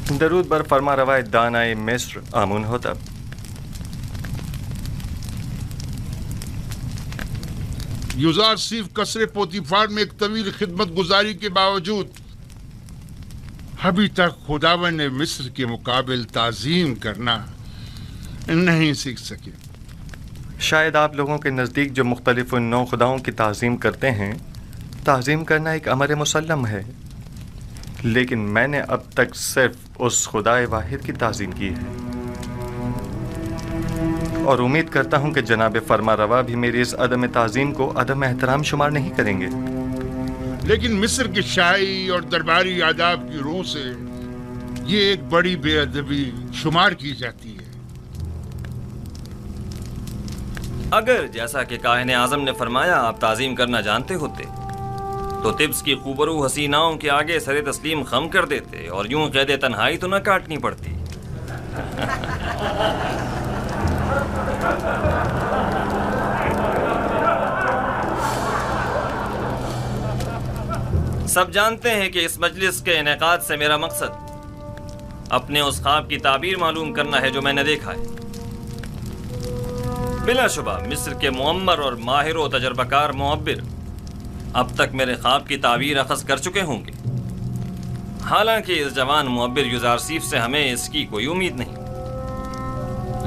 درود بر فرما روای دانای مصر آمون ہوتب. یوزارسیف قصر پوتیفار میں ایک طویل خدمت گزاری کے باوجود ابھی تک خداوند مصر کے مقابل تعظیم کرنا نہیں سیکھ سکے. شاید آپ لوگوں کے نزدیک جو مختلف نو خداؤں کی تعظیم کرتے ہیں، تعظیم کرنا ایک امر مسلم ہے، لیکن میں نے اب تک صرف اس خدائے واحد کی تعظیم کی ہے، اور امید کرتا ہوں کہ جناب فرما روا بھی میری اس عدم تعظیم کو عدم احترام شمار نہیں کریں گے. لیکن مصر کی شاہی اور درباری آداب کی روح سے یہ ایک بڑی بے ادبی شمار کی جاتی ہے. اگر جیسا کہ کاہن اعظم نے فرمایا آپ تعظیم کرنا جانتے ہوتے تو طبس کی خوبرو حسیناؤں کے آگے سر تسلیم خم کر دیتے اور یوں قید تنہائی تو نہ کاٹنی پڑتی. سب جانتے ہیں کہ اس مجلس کے انعقاد سے میرا مقصد اپنے اس خواب کی تعبیر معلوم کرنا ہے جو میں نے دیکھا ہے. بلا شبہ مصر کے معمر اور ماہر و تجربہ کار معبر اب تک میرے خواب کی تعبیر اخذ کر چکے ہوں گے، حالانکہ اس جوان معبر یوزارسیف سے ہمیں اس کی کوئی امید نہیں،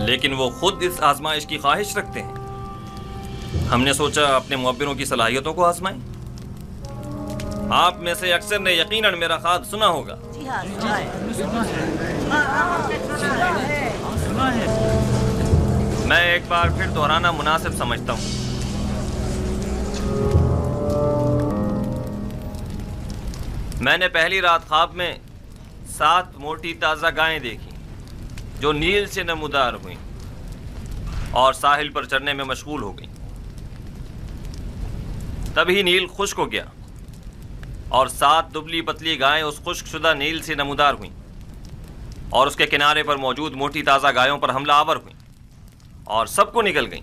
لیکن وہ خود اس آزمائش کی خواہش رکھتے ہیں. ہم نے سوچا اپنے معبروں کی صلاحیتوں کو آزمائیں. آپ میں سے اکثر نے یقیناً میرا خواب سنا ہوگا. میں ایک بار پھر دہرانا مناسب سمجھتا ہوں. میں نے پہلی رات خواب میں 7 موٹی تازہ گائیں دیکھی جو نیل سے نمودار ہوئیں اور ساحل پر چرنے میں مشغول ہو گئیں. تبھی نیل خشک ہو گیا اور 7 دبلی پتلی گائیں اس خشک شدہ نیل سے نمودار ہوئیں اور اس کے کنارے پر موجود موٹی تازہ گایوں پر حملہ آور ہوئیں اور سب کو نگل گئیں.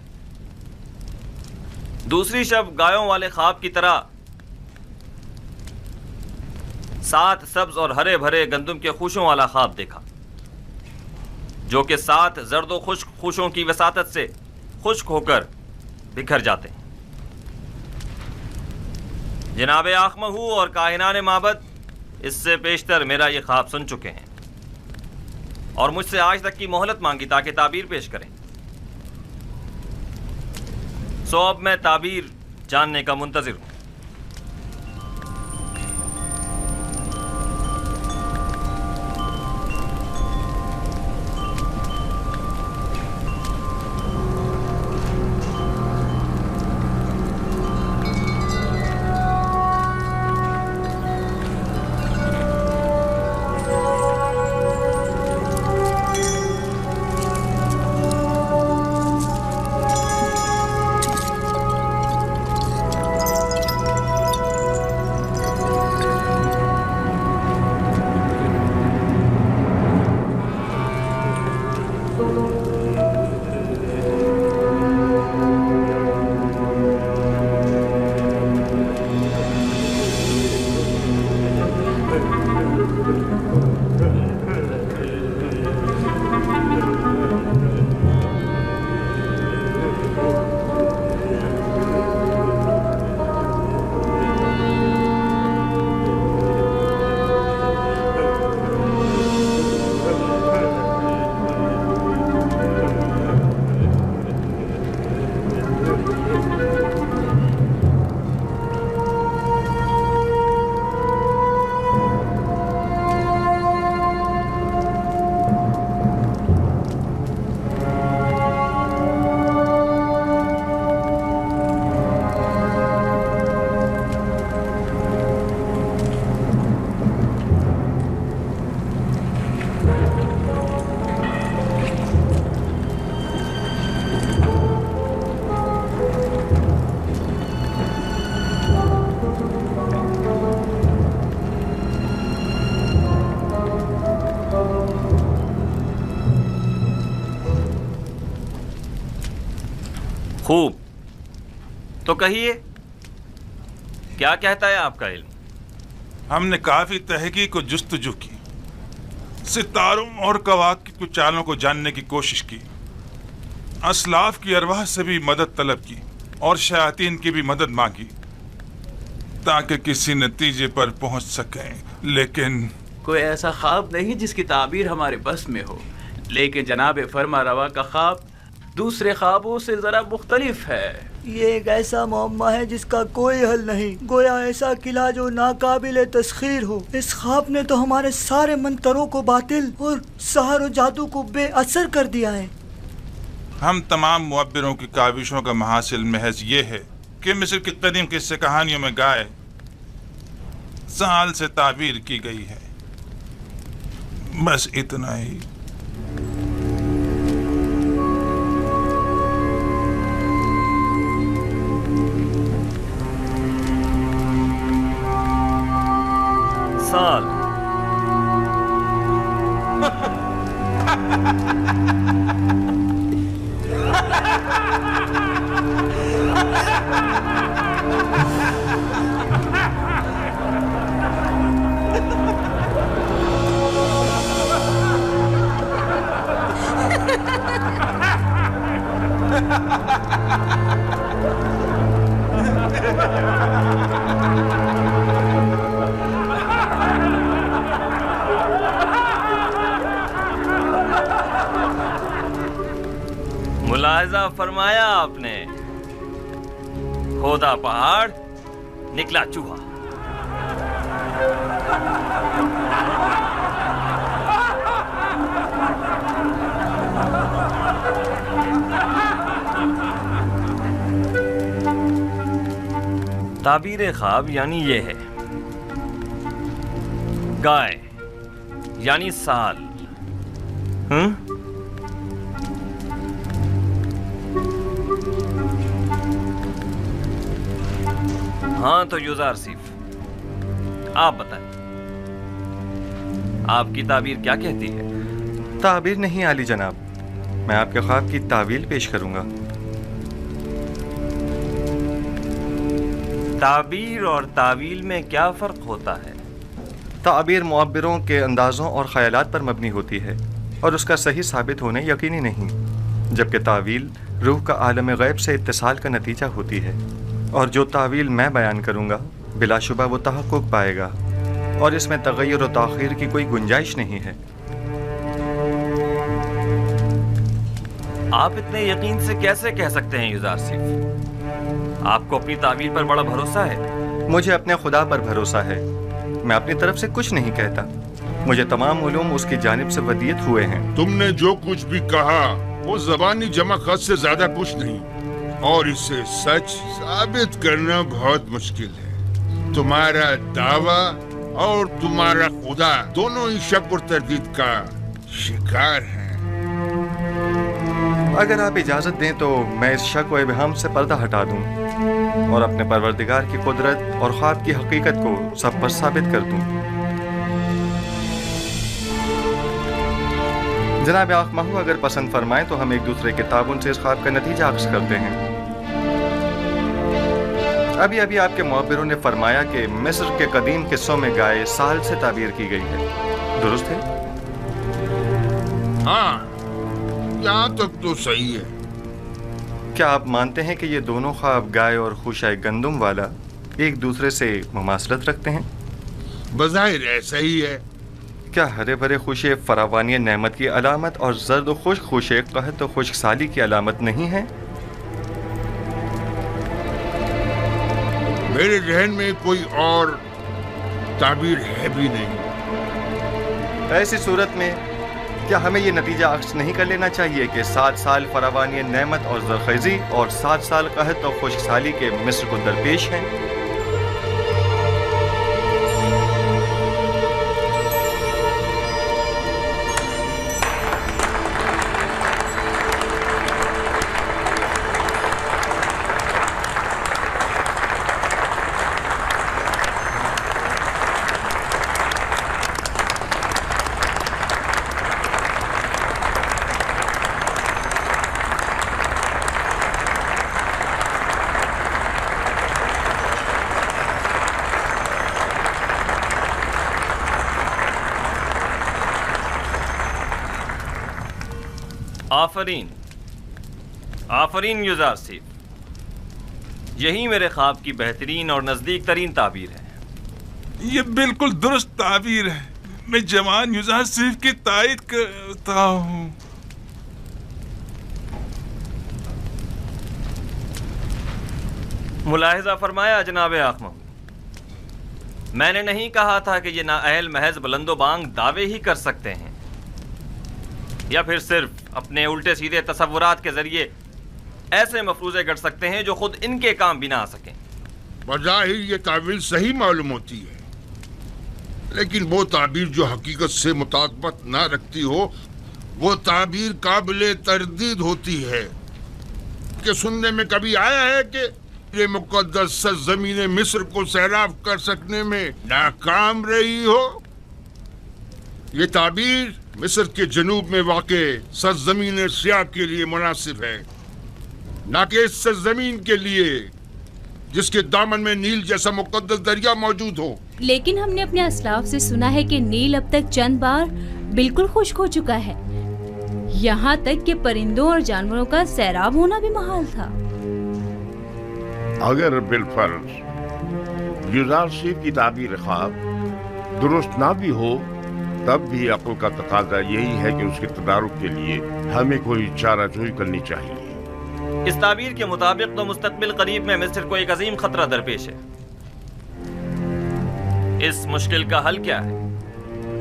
دوسری شب گایوں والے خواب کی طرح 7 سبز اور ہرے بھرے گندم کے خوشوں والا خواب دیکھا جو کہ 7 زرد و خشک خوشوں کی وساطت سے خشک ہو کر بکھر جاتے ہیں. جناب آخمہو اور کاہنان معبد اس سے پیشتر میرا یہ خواب سن چکے ہیں اور مجھ سے آج تک کی مہلت مانگی تاکہ تعبیر پیش کریں. سو اب میں تعبیر جاننے کا منتظر ہوں. خوب، تو کہیے کیا کہتا ہے آپ کا علم؟ ہم نے کافی تحقیق و جستجو کی، ستاروں اور کواکب کی چالوں کو جاننے کی کوشش کی، اسلاف کی ارواح سے بھی مدد طلب کی اور شیاطین کی بھی مدد مانگی تاکہ کسی نتیجے پر پہنچ سکیں، لیکن کوئی ایسا خواب نہیں جس کی تعبیر ہمارے بس میں ہو، لیکن جناب فرما روا کا خواب دوسرے خوابوں سے ذرا مختلف ہے۔ یہ ایک ایسا معمہ ہے جس کا کوئی حل نہیں، گویا ایسا قلعہ جو ناقابل تسخیر ہو۔ اس خواب نے تو ہمارے سارے منتروں کو باطل اور سحر و جادو کو بے اثر کر دیا ہے۔ ہم تمام معبروں کی کاوشوں کا محاصل محض یہ ہے کہ مصر کی قدیم قصے کہانیوں میں گائے سال سے تعبیر کی گئی ہے، بس اتنا ہی۔ سال ملاحظہ فرمایا آپ نے، کھودا پہاڑ نکلا چوہا۔ تعبیر خواب یعنی یہ ہے، گائے یعنی سال۔ ہاں تو یوزارسیف، آپ بتائیں آپ کی تعبیر کیا کہتی ہے؟ تعبیر نہیں عالی جناب، میں آپ کے خواب کی تعویل پیش کروں گا۔ تعبیر اور تعویل میں کیا فرق ہوتا ہے؟ تعبیر معبروں کے اندازوں اور خیالات پر مبنی ہوتی ہے اور اس کا صحیح ثابت ہونے یقینی نہیں، جبکہ تعویل روح کا عالم غیب سے اتصال کا نتیجہ ہوتی ہے، اور جو تعویل میں بیان کروں گا بلا شبہ وہ تحقق پائے گا، اور اس میں تغیر و تاخیر کی کوئی گنجائش نہیں ہے۔ آپ اتنے یقین سے کیسے کہہ سکتے ہیں یوزارسیف؟ آپ کو اپنی تعبیر پر بڑا بھروسہ ہے۔ مجھے اپنے خدا پر بھروسہ ہے، میں اپنی طرف سے کچھ نہیں کہتا، مجھے تمام علوم اس کی جانب سے ودیت ہوئے ہیں۔ تم نے جو کچھ بھی کہا وہ زبانی جمع خط سے زیادہ کچھ نہیں، اور اسے سچ ثابت کرنا بہت مشکل ہے۔ تمہارا دعویٰ اور تمہارا خدا دونوں ہی شک اور تردید کا شکار ہیں۔ اگر آپ اجازت دیں تو میں اس شک و ابہام سے پردہ ہٹا دوں اور اپنے پروردگار کی قدرت اور خواب کی حقیقت کو سب پر ثابت کر دوں۔ جناب آنکھ ماہو، اگر پسند فرمائیں تو ہم ایک دوسرے کے تعاون سے اس خواب کا نتیجہ اخذ کرتے ہیں۔ ابھی آپ کے معبروں نے فرمایا کہ مصر کے قدیم قصوں میں گائے سال سے تعبیر کی گئی ہے، درست ہے؟ ہاں، یہاں تک تو صحیح ہے۔ کیا آپ مانتے ہیں کہ یہ دونوں خواب گائے اور خوشہ گندم والا ایک دوسرے سے مماثلت رکھتے ہیں؟ بظاہر ایسا ہی ہے۔ کیا ہرے بھرے خوشے فراوانی نعمت کی علامت اور زرد و خشک خوشے قحط و خشک سالی کی علامت نہیں ہیں؟ میرے ذہن میں کوئی اور تعبیر ہے بھی نہیں۔ ایسی صورت میں کیا ہمیں یہ نتیجہ اخذ نہیں کر لینا چاہیے کہ 7 سال فراوانی نعمت اور زرخیزی اور 7 سال قحط اور خشک سالی کے مصر کو درپیش ہیں؟ آفرین آفرین یوزار سیف، یہی میرے خواب کی بہترین اور نزدیک ترین تعبیر ہے۔ یہ بالکل درست تعبیر ہے، میں جوان یوزار سیف کی تائید کرتا ہوں۔ ملاحظہ فرمایا جناب آخمم، میں نے نہیں کہا تھا کہ یہ نااہل محض بلند و بانگ دعوے ہی کر سکتے ہیں یا پھر صرف اپنے الٹے سیدھے تصورات کے ذریعے ایسے مفروضے گڑھ سکتے ہیں جو خود ان کے کام بھی نہ آ سکیں۔ بظاہر یہ تعبیر صحیح معلوم ہوتی ہے، لیکن وہ تعبیر جو حقیقت سے مطابقت نہ رکھتی ہو وہ تعبیر قابل تردید ہوتی ہے۔ کہ سننے میں کبھی آیا ہے کہ یہ مقدس سرزمین مصر کو سیراب کر سکنے میں ناکام رہی ہو؟ یہ تعبیر مصر کے جنوب میں واقع سرزمین سیاہ کے لیے مناسب ہے، نہ کہ اس سرزمین کے لیے جس کے دامن میں نیل جیسا مقدس دریا موجود ہو۔ لیکن ہم نے اپنے اسلاف سے سنا ہے کہ نیل اب تک چند بار بالکل خشک ہو چکا ہے، یہاں تک کہ پرندوں اور جانوروں کا سیراب ہونا بھی محال تھا۔ اگر بالفرض یوزار سیف کی تعبیر خواب درست نہ بھی ہو، تب بھی عقل کا تقاضا یہی ہے کہ اس کے تدارک کے لیے ہمیں کوئی چارہ جوئی کرنی چاہیے۔ اس تعبیر کے مطابق تو مستقبل قریب میں مصر کو ایک عظیم خطرہ درپیش ہے۔ اس مشکل کا حل کیا ہے؟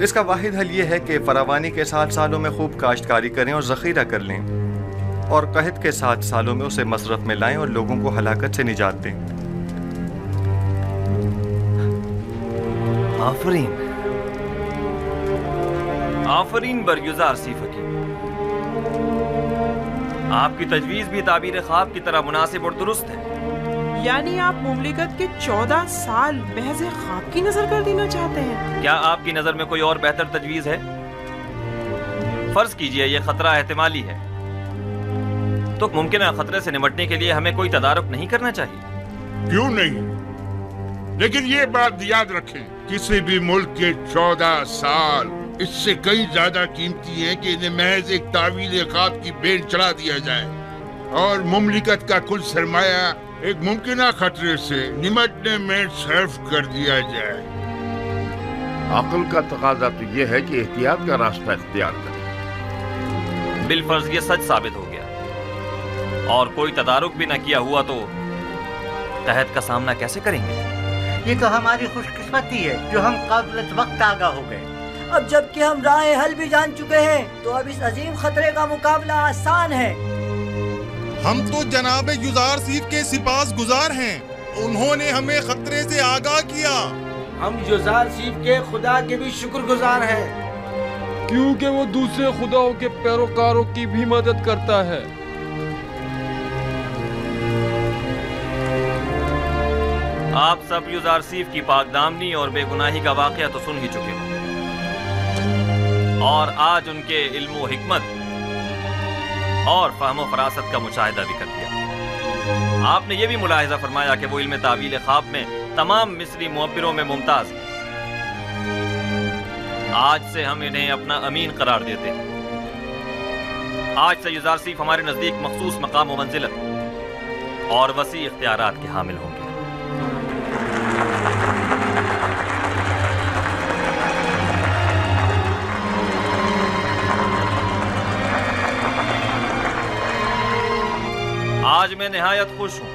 اس کا واحد حل یہ ہے کہ فراوانی کے 7 سالوں میں خوب کاشتکاری کریں اور ذخیرہ کر لیں، اور قحط کے 7 سالوں میں اسے مصرف میں لائیں اور لوگوں کو ہلاکت سے نجات دیں۔ آفرین آفرین بر یوزار سیف حکیم، آپ کی تجویز بھی تعبیر خواب کی طرح مناسب اور درست ہے۔ یعنی آپ مملکت کے 14 سال محض خواب کی نظر کر دینا چاہتے ہیں؟ کیا آپ کی نظر میں کوئی اور بہتر تجویز ہے؟ فرض کیجئے یہ خطرہ احتمالی ہے، تو ممکنہ خطرے سے نمٹنے کے لیے ہمیں کوئی تدارک نہیں کرنا چاہیے؟ کیوں نہیں؟ لیکن یہ بات یاد رکھیں، کسی بھی ملک کے 14 سال اس سے کئی زیادہ قیمتی ہیں کہ انہیں محض ایک تعویل خواب کی بین چڑھا دیا جائے اور مملکت کا کل سرمایہ ایک ممکنہ خطرے سے نمٹنے میں صرف کر دیا جائے۔ عقل کا تقاضا تو یہ ہے کہ احتیاط کا راستہ اختیار کریں۔ بالفرض یہ سچ ثابت ہو گیا اور کوئی تدارک بھی نہ کیا ہوا تو قحط کا سامنا کیسے کریں گے؟ یہ تو ہماری خوش قسمتی ہے جو ہم قبل وقت آگاہ ہو گئے۔ اب جب کہ ہم راہ حل بھی جان چکے ہیں تو اب اس عظیم خطرے کا مقابلہ آسان ہے۔ ہم تو جناب یوزار سیف کے سپاس گزار ہیں، انہوں نے ہمیں خطرے سے آگاہ کیا۔ ہم یوزار سیف کے خدا کے بھی شکر گزار ہیں، کیونکہ وہ دوسرے خداؤں کے پیروکاروں کی بھی مدد کرتا ہے۔ آپ سب یوزار سیف کی پاک دامنی اور بے گناہی کا واقعہ تو سن ہی چکے ہو، اور آج ان کے علم و حکمت اور فہم و فراست کا مشاہدہ بھی کر لیا۔ آپ نے یہ بھی ملاحظہ فرمایا کہ وہ علم تعویل خواب میں تمام مصری معبروں میں ممتاز ہیں۔ آج سے ہم انہیں اپنا امین قرار دیتے ہیں۔ آج سے یوزار سیف ہمارے نزدیک مخصوص مقام و منزلت اور وسیع اختیارات کے حامل ہوں گے۔ آج میں نہایت خوش ہوں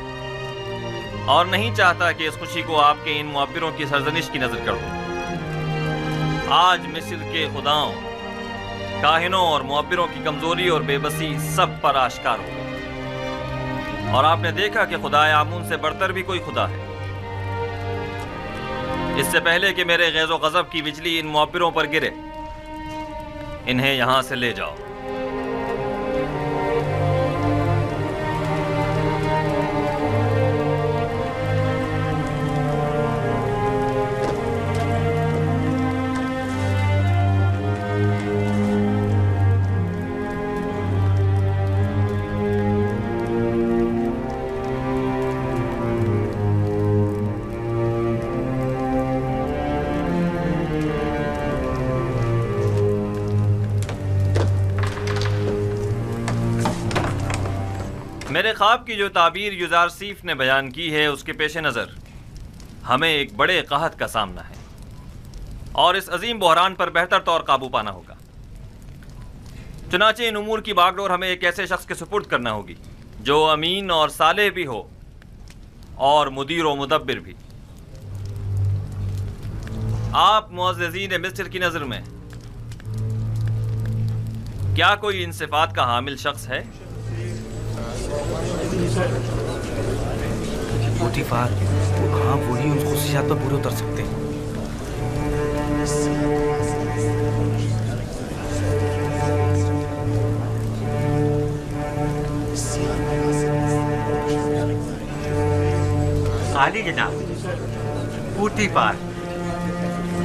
اور نہیں چاہتا کہ اس خوشی کو آپ کے ان معبروں کی سرزنش کی نظر کر دوں۔ آج مصر کے خداؤں، کاہنوں اور معبروں کی کمزوری اور بے بسی سب پر آشکار ہو گئی، اور آپ نے دیکھا کہ خدائے آمون سے بڑھتر بھی کوئی خدا ہے۔ اس سے پہلے کہ میرے غیظ و غضب کی بجلی ان معبروں پر گرے، انہیں یہاں سے لے جاؤ۔ میرے خواب کی جو تعبیر یوزارسیف نے بیان کی ہے اس کے پیش نظر ہمیں ایک بڑے قحط کا سامنا ہے اور اس عظیم بحران پر بہتر طور قابو پانا ہوگا۔ چنانچہ ان امور کی باغ ڈور ہمیں ایک ایسے شخص کے سپرد کرنا ہوگی جو امین اور صالح بھی ہو اور مدیر و مدبر بھی۔ آپ معززین مصر کی نظر میں کیا کوئی ان صفات کا حامل شخص ہے؟ پوتیفار، ہاں وہی ان خصوصیات پر پورے اتر سکتے ہیں۔ عالی جناب،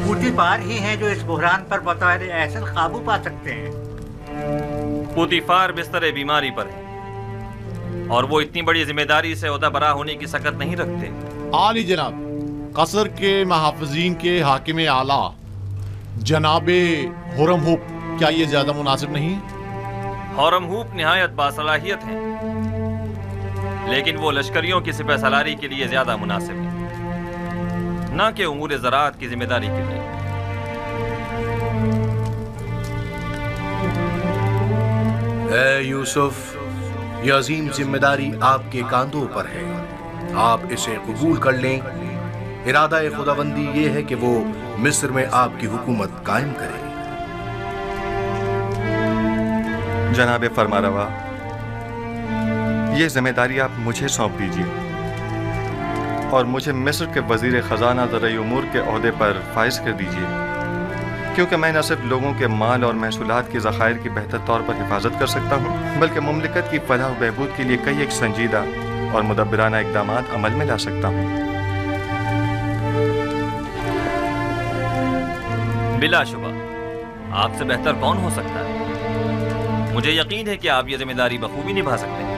پوتیفار ہی ہیں جو اس بحران پر بطور احسن قابو پا سکتے ہیں۔ پوتیفار بستر بیماری پر ہے اور وہ اتنی بڑی ذمہ داری سے عہدہ برا ہونے کی سکت نہیں رکھتے۔ عالی جناب، قصر کے محافظین کے حاکم اعلیٰ جناب ہرم ہوپ، کیا یہ زیادہ مناسب نہیں؟ ہرم ہوپ نہایت باصلاحیت ہیں لیکن وہ لشکریوں کی سپہ سالاری کے لیے زیادہ مناسب ہیں، نہ کہ امور زراعت کی ذمہ داری کے لیے۔ اے یوسف، یہ عظیم ذمہ داری آپ کے کاندھوں پر ہے، آپ اسے قبول کر لیں۔ ارادہ خداوندی یہ ہے کہ وہ مصر میں آپ کی حکومت قائم کرے۔ جناب فرمانروا، یہ ذمہ داری آپ مجھے سونپ دیجیے اور مجھے مصر کے وزیر خزانہ زرعی امور کے عہدے پر فائز کر دیجیے، کیونکہ میں نہ صرف لوگوں کے مال اور محصولات کے ذخائر کی بہتر طور پر حفاظت کر سکتا ہوں بلکہ مملکت کی فلاح و بہبود کے لیے کئی ایک سنجیدہ اور مدبرانہ اقدامات عمل میں لا سکتا ہوں۔ بلا شبہ آپ سے بہتر کون ہو سکتا ہے؟ مجھے یقین ہے کہ آپ یہ ذمہ داری بخوبی نبھا سکتے ہیں۔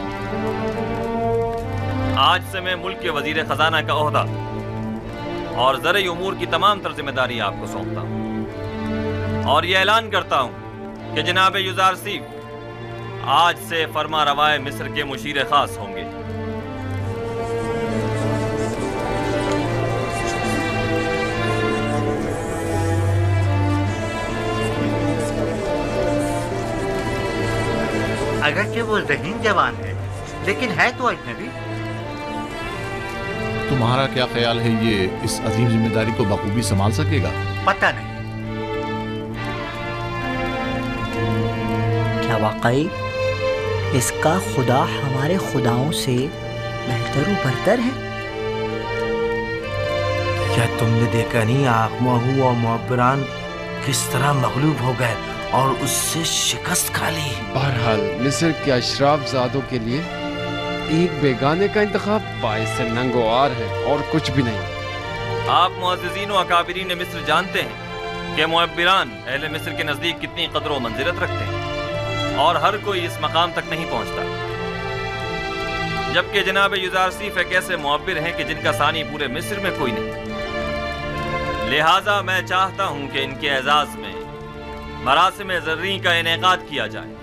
آج سے میں ملک کے وزیر خزانہ کا عہدہ اور زرعی امور کی تمام تر ذمہ داری آپ کو سونپتا ہوں اور یہ اعلان کرتا ہوں کہ جناب یوزارسیف آج سے فرما روائے مصر کے مشیر خاص ہوں گے۔ اگرچہ وہ ذہین جوان ہے لیکن ہے تو اجنبی۔ تمہارا کیا خیال ہے یہ اس عظیم ذمہ داری کو بخوبی سنبھال سکے گا؟ پتہ نہیں۔ کیا واقعی اس کا خدا ہمارے خداؤں سے بہتر و برتر ہے؟ کیا تم نے دیکھا نہیں آخماہو اور معبران کس طرح مغلوب ہو گئے اور اس سے شکست کھا لی؟ بہرحال مصر کے اشراف زادوں کے لیے ایک بیگانے کا انتخاب باعث ننگ و عار ہے اور کچھ بھی نہیں۔ آپ معززین و اکابرین مصر جانتے ہیں کہ معبران اہل مصر کے نزدیک کتنی قدر و منزلت رکھتے ہیں اور ہر کوئی اس مقام تک نہیں پہنچتا، جبکہ جناب یوزارسیف ایک ایسے معبر ہیں کہ جن کا ثانی پورے مصر میں کوئی نہیں۔ لہٰذا میں چاہتا ہوں کہ ان کے اعزاز میں مراسم زرعی کا انعقاد کیا جائے۔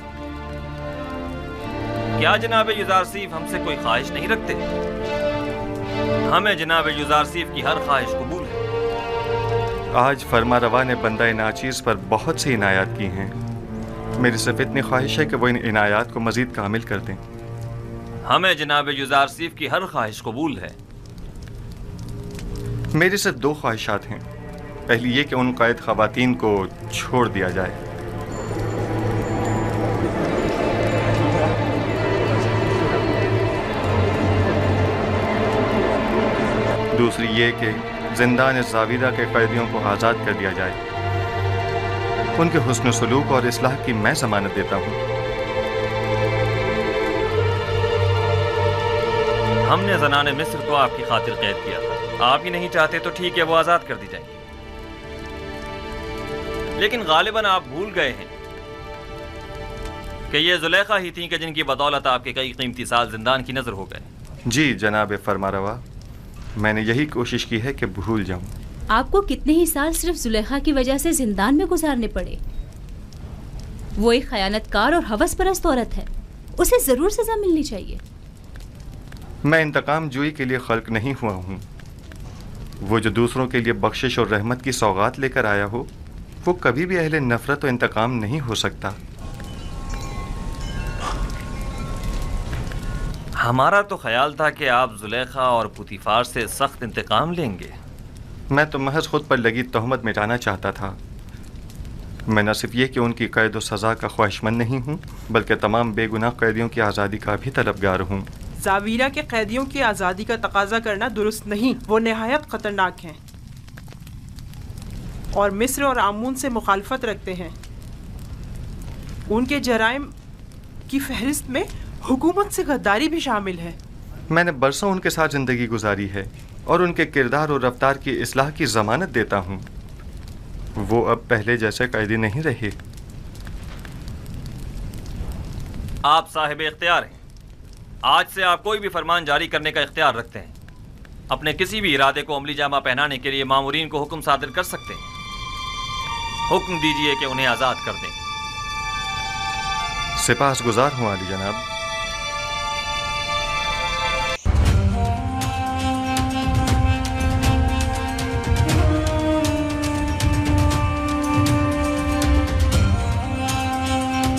کیا جناب یوزارسیف ہم سے کوئی خواہش نہیں رکھتے؟ ہمیں جناب یوزارسیف کی ہر خواہش قبول ہے۔ آج فرما روا نے بندہ ناچیز پر بہت سی عنایات کی ہیں، میری صرف اتنی خواہش ہے کہ وہ ان عنایات کو مزید کامل کر دیں۔ ہمیں جناب یوزارسیف کی ہر خواہش قبول ہے۔ میری صرف دو خواہشات ہیں، پہلی یہ کہ ان قائد خواتین کو چھوڑ دیا جائے، دوسری یہ کہ زندان زاویدہ کے قیدیوں کو آزاد کر دیا جائے۔ ان کے حسن سلوک اور اصلاح کی میں ضمانت دیتا ہوں۔ ہم نے زنان مصر کو آپ کی خاطر قید کیا تھا، آپ ہی نہیں چاہتے تو ٹھیک ہے، وہ آزاد کر دی جائیں گی، لیکن غالباً آپ بھول گئے ہیں کہ یہ زلیخا ہی تھیں کہ جن کی بدولت آپ کے کئی قیمتی سال زندان کی نظر ہو گئے۔ جی جناب فرمانروا، میں نے یہی کوشش کی ہے کہ بھول جاؤں۔ آپ کو کتنے ہی سال صرف زلیخا کی وجہ سے زندان میں گزارنے پڑے؟ وہ ایک خیانت کار اور ہوس پرست عورت ہے، اسے ضرور سزا ملنی چاہیے۔ میں انتقام جوئی کے لیے خلق نہیں ہوا ہوں. وہ جو دوسروں کے لیے بخشش اور رحمت کی سوغات لے کر آیا ہو وہ کبھی بھی اہل نفرت و انتقام نہیں ہو سکتا. ہمارا تو خیال تھا کہ آپ زلیخا اور پوتیفار سے سخت انتقام لیں گے. میں تو محض خود پر لگی تہمت مٹانا چاہتا تھا. میں نہ صرف یہ کہ ان کی قید و سزا کا خواہشمند نہیں ہوں بلکہ تمام بے گناہ قیدیوں کی آزادی کا بھی طلبگار ہوں. زاویرہ کے قیدیوں کی آزادی کا تقاضا کرنا درست نہیں، وہ نہایت خطرناک ہیں اور مصر اور آمون سے مخالفت رکھتے ہیں. ان کے جرائم کی فہرست میں حکومت سے غداری بھی شامل ہے. میں نے برسوں ان کے ساتھ زندگی گزاری ہے اور ان کے کردار اور رفتار کی اصلاح کی ضمانت دیتا ہوں. وہ اب پہلے جیسے قیدی نہیں رہے. آپ صاحب اختیار ہیں. آج سے آپ کوئی بھی فرمان جاری کرنے کا اختیار رکھتے ہیں. اپنے کسی بھی ارادے کو عملی جامہ پہنانے کے لیے مامورین کو حکم صادر کر سکتے ہیں. حکم دیجئے کہ انہیں آزاد کر دیں. سپاس گزار ہوں عالی جناب.